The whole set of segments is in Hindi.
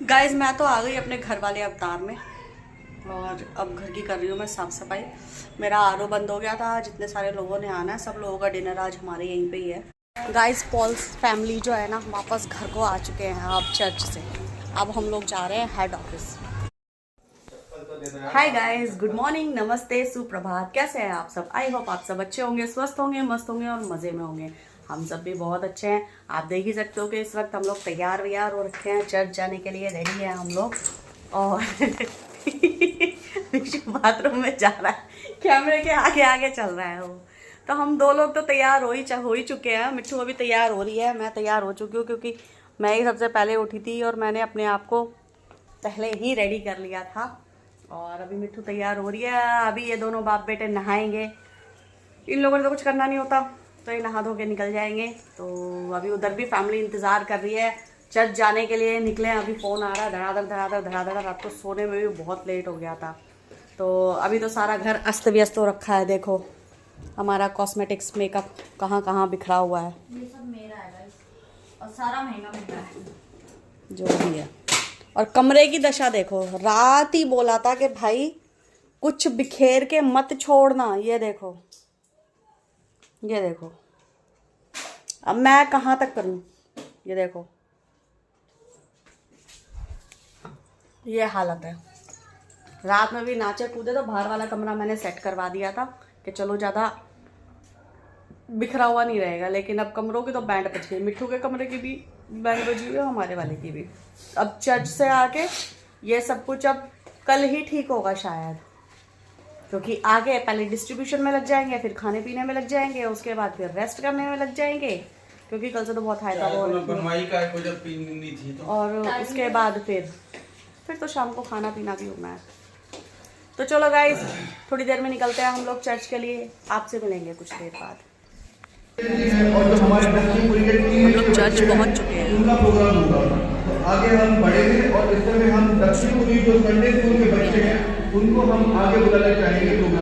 गाइस मैं तो आ गई अपने घर वाले अवतार में और अब घर की कर रही हूँ मैं साफ़ सफाई। मेरा आरओ बंद हो गया था। जितने सारे लोगों ने आना है सब लोगों का डिनर आज हमारे यहीं पे ही है। गाइस पॉल्स फैमिली जो है ना वापस घर को आ चुके हैं अब चर्च से। अब हम लोग जा रहे हैं head office. Hi guys, good morning, नमस्ते, सुप्रभात। कैसे हैं आप सब? आई होप आप सब अच्छे होंगे, स्वस्थ होंगे, मस्त होंगे और मज़े में होंगे। हम सब भी बहुत अच्छे हैं। आप देख ही सकते हो कि इस वक्त हम लोग तैयार व्यार हो रखे हैं, चर्च जाने के लिए रेडी हैं हम लोग। और बाथरूम में जा रहा है, कैमरे के आगे आगे चल रहा है वो। तो हम दो लोग तो तैयार हो ही चुके हैं। मिट्ठू अभी तैयार हो रही है, मैं तैयार हो चुकी हूँ क्योंकि मैं ही सबसे पहले उठी थी और मैंने अपने आप को पहले ही रेडी कर लिया था। और अभी मिट्ठू तैयार हो रही है। अभी ये दोनों बाप बेटे नहाएंगे। इन लोगों ने तो कुछ करना नहीं होता तो ये नहा धो के निकल जाएंगे। तो अभी उधर भी फैमिली इंतज़ार कर रही है चर्च जाने के लिए। निकले अभी फ़ोन आ रहा है धड़ाधड़ धड़ाधड़ धड़ाधड़। रात को सोने में भी बहुत लेट हो गया था। तो अभी तो सारा घर अस्त व्यस्त हो रखा है। देखो हमारा कॉस्मेटिक्स मेकअप कहाँ कहाँ बिखरा हुआ है। ये सब मेरा है गाइस और सारा महंगा महंगा है जो भी है। और कमरे की दशा देखो, रात ही बोला था कि भाई कुछ बिखेर के मत छोड़ना। ये देखो, ये देखो, अब मैं कहाँ तक करूँ। ये देखो, ये हालत है। रात में भी नाचे कूदे तो बाहर वाला कमरा मैंने सेट करवा दिया था कि चलो ज़्यादा बिखरा हुआ नहीं रहेगा। लेकिन अब कमरों की तो बैंड बज गई। मिट्ठू के कमरे की भी बैंड बजी हुई है, हमारे वाले की भी। अब चर्च से आके ये सब कुछ अब कल ही ठीक होगा शायद, क्योंकि आगे पहले डिस्ट्रीब्यूशन में लग जाएंगे, फिर खाने पीने में लग जाएंगे, उसके बाद फिर रेस्ट करने में लग जाएंगे क्योंकि कल से तो बहुत हाई था वो। और उसके बाद फिर तो शाम को खाना पीना भी होना है। तो चलो गाइस, थोड़ी देर में निकलते हैं हम लोग चर्च के लिए। आपसे मिलेंगे कुछ देर बाद। हम लोग चर्च पहुंच चुके हैं। उनका प्रोग्राम होगा, आगे हम बढ़ेंगे और इस तरह हम दक्षिण पूर्वी जो संडे स्कूल के बच्चे हैं उनको हम आगे बुलाना चाहेंगे प्रोग्राम।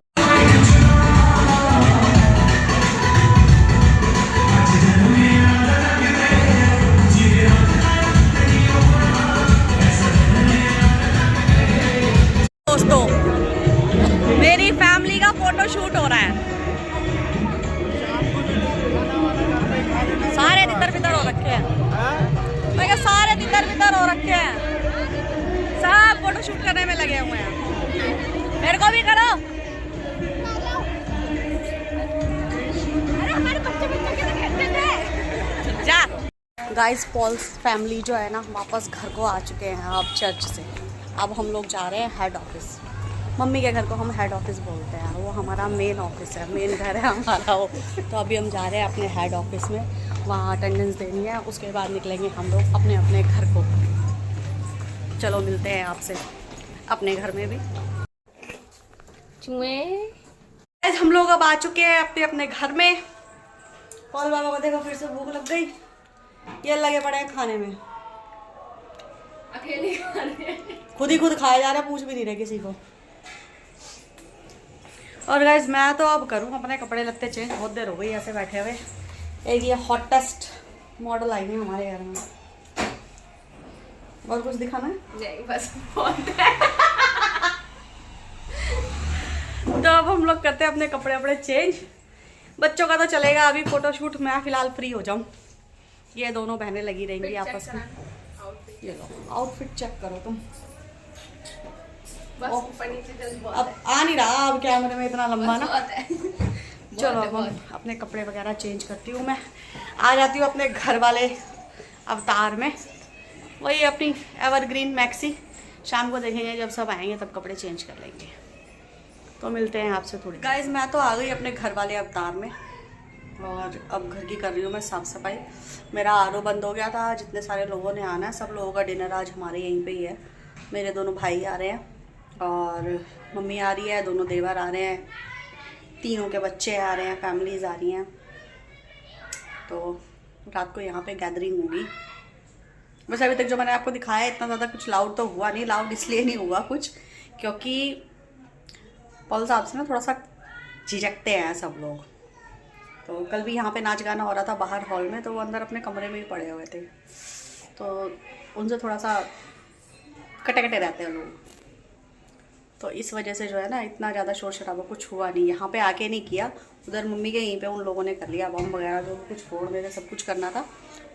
दोस्तों मेरी फैमिली का फोटो शूट हो रहा है। सारे तितर बितर हो रखे हैं। मैं क्या सारे तितर बितर हो रखे हैं। सब फोटो शूट करने में लगे हुए हैं। मेरे को भी करो। अरे हमारे बच्चे खेलते थे। जा गाइस, पॉल्स फैमिली जो है ना वापस घर को आ चुके हैं अब चर्च से। अब हम लोग जा रहे हैं हेड ऑफिस। मम्मी के घर को हम हेड ऑफिस बोलते हैं, वो हमारा मेन ऑफिस है, मेन घर है हमारा वो। तो अभी हम जा रहे हैं अपने हेड ऑफिस में, वहाँ अटेंडेंस देनी है। उसके बाद निकलेंगे हम लोग अपने अपने घर को। चलो मिलते हैं आपसे अपने घर में भी। चुए हम लोग अब आ चुके हैं अपने अपने घर में। पॉल बाबा को देखो फिर से भूख लग गई, ये लगे पड़े हैं खाने में। अकेले खाने खुद ही खुद खाए जा रहे, पूछ भी नहीं रहे किसी को। और गाइस मैं तो अब करूँ अपने कपड़े लत्ते चेंज, बहुत देर हो गई ऐसे बैठे हुए। एक ये हॉटेस्ट मॉडल आई है हमारे घर में। और कुछ दिखाना है? नहीं बस तो अब हम लोग करते हैं अपने कपड़े अपने चेंज। बच्चों का तो चलेगा अभी फोटोशूट, मैं फिलहाल फ्री हो जाऊँ। ये दोनों बहनें लगी रहेंगी आपस में। ये लो आउटफिट चेक करो तुम। बस ऊपर नीचे जल्दी अब आ नहीं रहा अब कैमरे में इतना लंबा ना। चलो अब हम बहुत। अपने कपड़े वगैरह चेंज करती हूँ। मैं आ जाती हूँ अपने घर वाले अवतार में, वही अपनी एवरग्रीन मैक्सी। शाम को देखेंगे जब सब आएंगे तब कपड़े चेंज कर लेंगे। तो मिलते हैं आपसे थोड़ी। गाइस मैं तो आ गई अपने घर वाले अवतार में और अब घर की कर रही हूँ मैं साफ़ सफाई। मेरा आरओ बंद हो गया था। जितने सारे लोगों ने आना है सब लोगों का डिनर आज हमारे यहीं पे ही है। मेरे दोनों भाई आ रहे हैं और मम्मी आ रही है, दोनों देवर आ रहे हैं, तीनों के बच्चे आ रहे हैं, फैमिलीज आ रही हैं। तो रात को यहाँ पे गैदरिंग होगी। वैसे अभी तक जो मैंने आपको दिखाया है इतना ज़्यादा कुछ लाउड तो हुआ नहीं। लाउड इसलिए नहीं हुआ कुछ क्योंकि पॉल साहब से ना थोड़ा सा झिझकते हैं सब लोग। तो कल भी यहाँ पे नाच गाना हो रहा था बाहर हॉल में, तो वो अंदर अपने कमरे में ही पड़े हुए थे। तो उनसे थोड़ा सा कटे कटे रहते हैं लोग, तो इस वजह से जो है ना इतना ज़्यादा शोर शराबा कुछ हुआ नहीं। यहाँ पे आके नहीं किया, उधर मम्मी के यहीं पे उन लोगों ने कर लिया, बम वगैरह जो कुछ फोड़ मेरे सब कुछ करना था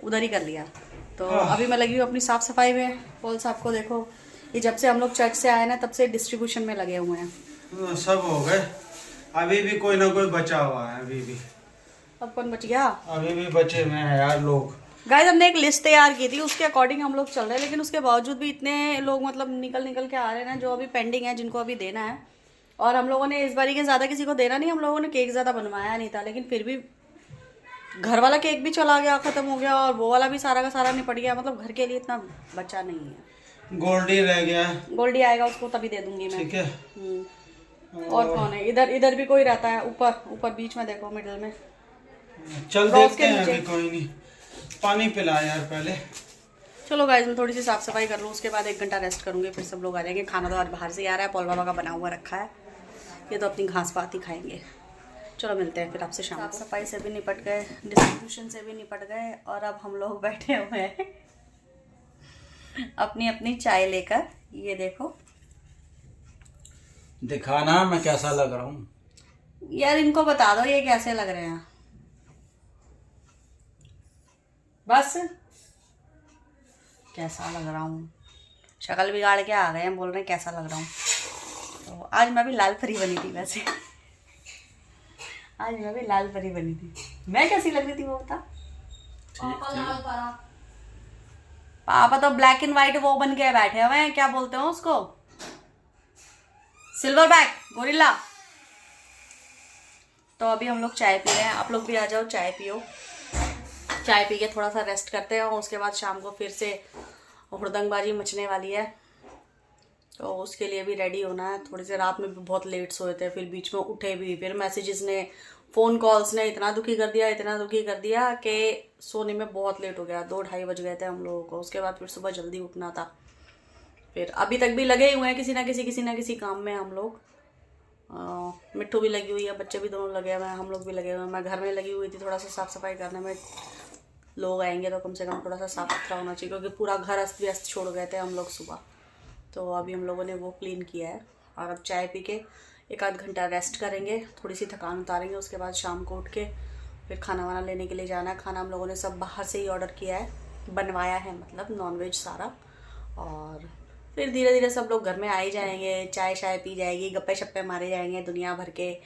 उधर ही कर लिया। तो अभी मैं लगी हूँ अपनी साफ़ सफाई में। पॉल साहब को देखो, ये जब से हम लोग चर्च से आए ना तब से डिस्ट्रीब्यूशन में लगे हुए हैं। सब हो गए, अभी भी कोई ना कोई बचा हुआ है। अभी भी अब कौन बच गया? अभी भी बचे हुए हैं यार लोग। गाइस हमने एक लिस्ट तैयार की थी, उसके अकॉर्डिंग हम लोग चल रहे हैं, लेकिन उसके बावजूद भी इतने लोग मतलब निकल के आ रहे हैं ना जो अभी पेंडिंग है, जिनको अभी देना है। और हम लोगों ने इस बारी के ज़्यादा किसी को देना नहीं, हम लोगों ने केक ज़्यादा बनवाया नहीं था, लेकिन फिर भी घर वाला केक भी चला गया, ख़त्म हो गया, और वो वाला भी सारा का सारा निपट गया। मतलब घर के लिए इतना बचा नहीं है। गोल्डी रह गया, गोल्डी आएगा उसको तभी दे दूंगी मैं। ठीक है। और कौन है इधर भी कोई रहता है, ऊपर बीच में देखो, मिडिल में। चल देखते हैं, अभी कोई नहीं। पानी पिला यार पहले। चलो गाइस मैं थोड़ी सी साफ सफाई कर लूँ, उसके बाद 1 घंटा रेस्ट करूँगी, फिर सब लोग आ जाएंगे। खाना तो आज बाहर से ही आ रहा है, पॉल बाबा का बना हुआ रखा है, ये तो अपनी घास पात ही खाएंगे। चलो मिलते हैं फिर आपसे शाम को। साफ सफाई से भी निपट गए, डिस्ट्रीब्यूशन से भी निपट गए, और अब हम लोग बैठे हुए हैं अपनी अपनी चाय लेकर। ये देखो, दिखाना मैं कैसा लग रहा हूँ यार इनको बता दो ये कैसे लग रहे हैं, बस कैसा लग रहा हूँ। शक्ल बिगाड़ के आ गए हैं, बोल रहे हैं कैसा लग रहा हूँ। तो आज मैं भी लाल परी बनी थी, वैसे आज मैं भी लाल परी बनी थी। मैं कैसी लग रही थी वो बता? पापा तो ब्लैक एंड व्हाइट वो बन के बैठे हुए हैं, क्या बोलते हो उसको, सिल्वर बैक गोरिल्ला। तो अभी हम लोग चाय पी रहे हैं, आप लोग भी आ जाओ चाय पियो। चाय पी के थोड़ा सा रेस्ट करते हैं, और उसके बाद शाम को फिर से हुड़दंगबाजी मचने वाली है, तो उसके लिए भी रेडी होना है। थोड़ी सी रात में भी बहुत लेट सोए थे, फिर बीच में उठे भी, फिर मैसेजेस ने, फ़ोन कॉल्स ने इतना दुखी कर दिया कि सोने में बहुत लेट हो गया। 2-2:30 बज गए थे हम लोगों को। उसके बाद फिर सुबह जल्दी उठना था। फिर अभी तक भी लगे हुए हैं किसी ना किसी काम में हम लोग। मिट्टू भी लगी हुई है, बच्चे भी दोनों लगे हुए हैं, हम लोग भी लगे हुए हैं। मैं घर में लगी हुई थी थोड़ा सा साफ़ सफाई करने में। लोग आएंगे तो कम से कम थोड़ा सा साफ सुथरा होना चाहिए, क्योंकि पूरा घर अस्त व्यस्त छोड़ गए थे हम लोग सुबह। तो अभी हम लोगों ने वो क्लीन किया है, और अब चाय पी के 1-8 घंटा रेस्ट करेंगे, थोड़ी सी थकान उतारेंगे। उसके बाद शाम को उठ के फिर खाना वाना लेने के लिए जाना है। खाना हम लोगों ने सब बाहर से ही ऑर्डर किया है, बनवाया है, मतलब नॉनवेज सारा। और फिर धीरे धीरे सब लोग घर में आ ही जाएंगे, चाय शाय पी जाएगी, गप्पे शप्पे मारे जाएंगे दुनिया भर के।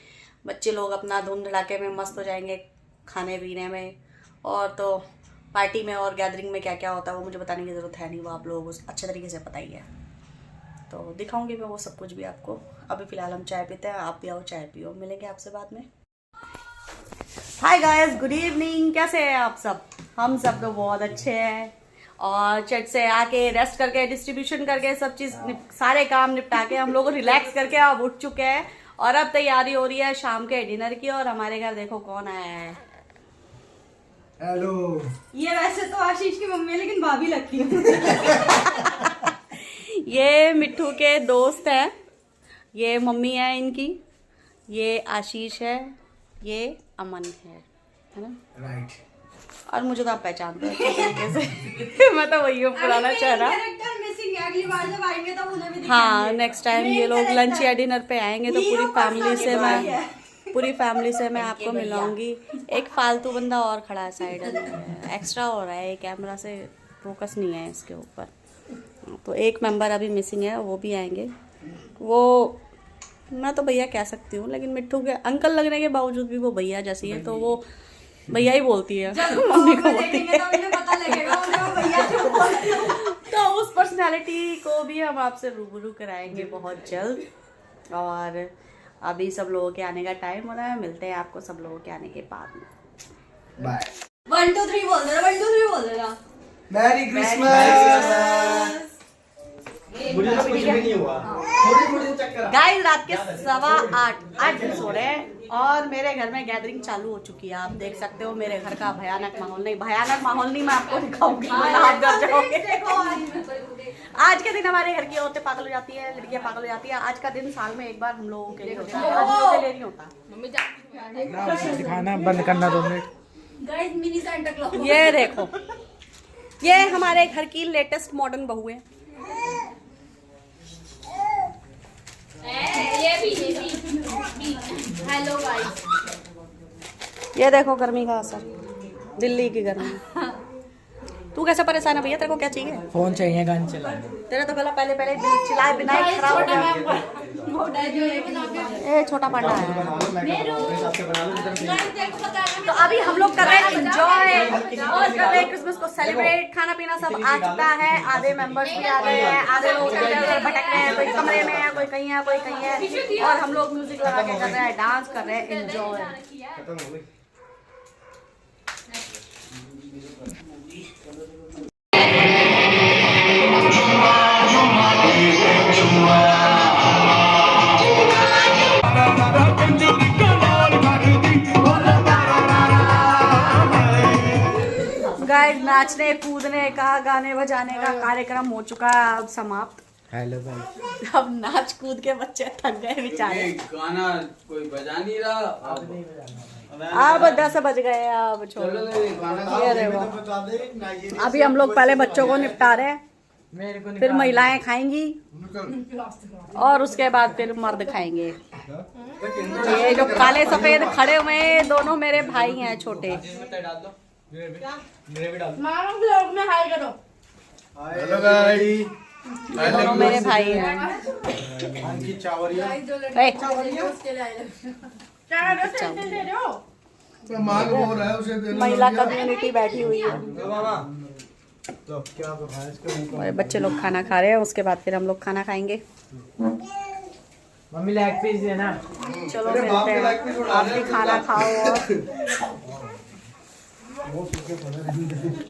बच्चे लोग अपना धूम धड़ाके में मस्त हो जाएंगे खाने पीने में। और तो पार्टी में और गैदरिंग में क्या क्या होता है वो मुझे बताने की ज़रूरत है नहीं, वो आप लोगों को अच्छे तरीके से पता ही है। तो दिखाऊंगी मैं वो सब कुछ भी आपको। अभी फ़िलहाल हम चाय पीते हैं, आप भी आओ चाय पियो। मिलेंगे आपसे बाद में। Hi guys, good evening. कैसे हैं आप सब? हम सब तो बहुत अच्छे हैं, और चर्च से आके रेस्ट करके, डिस्ट्रीब्यूशन करके, सब चीज़ सारे काम निपटा के हम लोग रिलैक्स करके अब उठ चुके हैं। और अब तैयारी हो रही है शाम के डिनर की। और हमारे घर देखो कौन आया है। हेलो। ये वैसे तो आशीष की मम्मी है, लेकिन भाभी लगती है। ये मिट्टू के दोस्त हैं, ये मम्मी है इनकी, ये आशीष है, ये अमन है ना? राइट। और मुझे तो आप पहचानते हो अच्छे तरीके से। मैं तो वही हूँ, पुराना चेहरा। अगली बार जब आएंगे तो उन्हें भी हाँ, नेक्स्ट टाइम ये लोग लंच या डिनर पे आएंगे तो पूरी फैमिली से मैं आपको मिलाऊंगी। एक फालतू बंदा और खड़ा है साइड में, एक्स्ट्रा हो रहा है, कैमरा से फोकस नहीं है इसके ऊपर। तो एक मेंबर अभी मिसिंग है, वो भी आएंगे। वो मैं तो भैया कह सकती हूँ, लेकिन मिट्टू के अंकल लगने के बावजूद भी वो भैया जैसी है, तो वो भैया ही बोलती है, मम्मी को बोलती है। तो उस पर्सनालिटी को भी हम आपसे रूबरू कराएंगे बहुत जल्द। और अभी सब लोगों के आने का टाइम हो रहा है, मिलते हैं आपको सब लोगों के आने के बाद में। बाय। 1 2 3 बोल देना, 1 2 3 बोल देना। Merry Christmas. मुझे तो कुछ भी नहीं हुआ। थोड़ी चक्कर। गाइस रात के 7:15 दिन सो रहे हैं, और मेरे घर में गैदरिंग चालू हो चुकी है। आप देख सकते हो मेरे घर का भयानक माहौल नहीं मैं आपको दिखाऊंगी, आप डर जाओगे। आज के दिन हमारे घर की औरतें पागल हो जाती है, लड़कियां पागल हो जाती है। आज का दिन साल में एक बार हम लोगों के लिए होता है, आज लोगों के लिए नहीं होता। दिखाना बंद करना 2 minute. Guys mini Santa Claus. ये देखो, ये हमारे घर की लेटेस्ट मॉडर्न बहू है। Hello guys. ये देखो गर्मी का असर, दिल्ली की गर्मी। तू कैसा परेशान है भैया, तेरे को क्या चाहिए? फोन चाहिए, गाने चलाने। तेरा तो गला पहले पहले चिल्लाए बिना ही खराब हो गया। ए छोटा पांडा है। तो अभी हम लोग कर रहे हैं एंजॉय और कर रहे हैं क्रिसमस को सेलिब्रेट। खाना पीना सब आ चुका है, आधे मेंबर्स भी आ गए हैं, आधे लोग इधर उधर भटक रहे हैं, कोई कमरे में है, कोई कहीं है, कोई कहीं है, और हम लोग म्यूजिक लगा के कर रहे हैं, डांस कर रहे हैं, एंजॉय। गाइस नाचने कूदने का, गाने बजाने का कार्यक्रम हो चुका है अब समाप्त। हेलो भाई। अब नाच कूद के बच्चे थक गए बेचारे। गाना कोई बजा नहीं रहा। अब 10 बज गए, अब छोड़ो। ये देखो अभी हम लोग पहले बच्चों को निपटा रहे हैं, फिर महिलाएं खाएंगी और उसके बाद फिर मर्द खाएंगे। ये जो काले सफेद खड़े हुए हैं दोनों मेरे भाई हैं छोटे। हेलो गाइस, दोनों मेरे भाई हैं। मांग हो रहा है उसे देना। महिला कम्युनिटी बैठी हुई है। तो क्या खाया इसका? और बच्चे लोग खाना खा रहे हैं, उसके बाद फिर हम लोग खाना खाएंगे। मम्मी लेग पीस देना। चलो मिलते हैं, आप भी खाना खाओ और